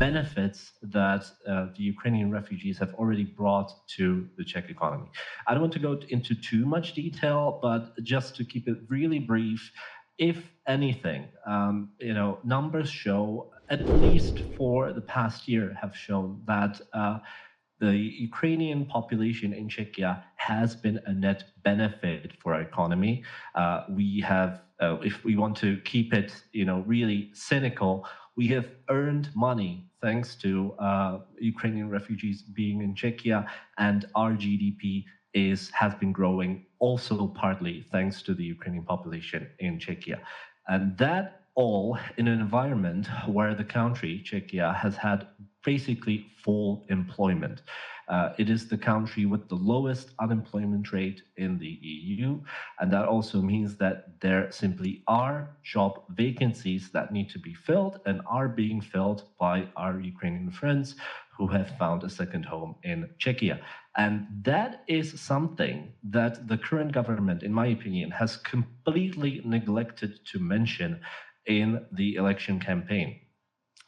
benefits that the Ukrainian refugees have already brought to the Czech economy. I don't want to go into too much detail, but just to keep it really brief, if anything, numbers show, at least for the past year, have shown that the Ukrainian population in Czechia has been a net benefit for our economy. We have, if we want to keep it, really cynical, we have earned money thanks to Ukrainian refugees being in Czechia, and our GDP has been growing also partly thanks to the Ukrainian population in Czechia. And that all in an environment where the country, Czechia, has had basically full employment. It is the country with the lowest unemployment rate in the EU, and that also means that there simply are job vacancies that need to be filled and are being filled by our Ukrainian friends who have found a second home in Czechia. And that is something that the current government, in my opinion, has completely neglected to mention in the election campaign.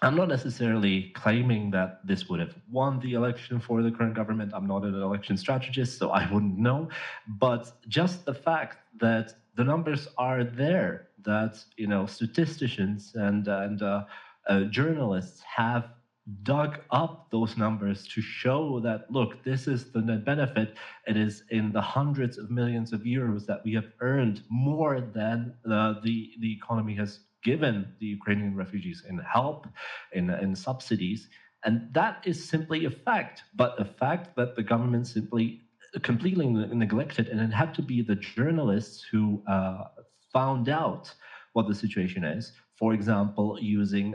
I'm not necessarily claiming that this would have won the election for the current government. I'm not an election strategist, so I wouldn't know. But just the fact that the numbers are there, that statisticians and journalists have dug up those numbers to show that, look, this is the net benefit. It is in the hundreds of millions of euros that we have earned more than the economy has given the Ukrainian refugees in help, in subsidies. And that is simply a fact, but a fact that the government simply completely neglected, and it had to be the journalists who found out what the situation is. For example, using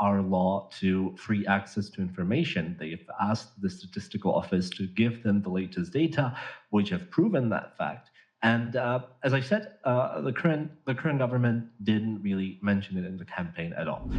our law to free access to information. They've asked the statistical office to give them the latest data, which have proven that fact. And as I said, the current government didn't really mention it in the campaign at all.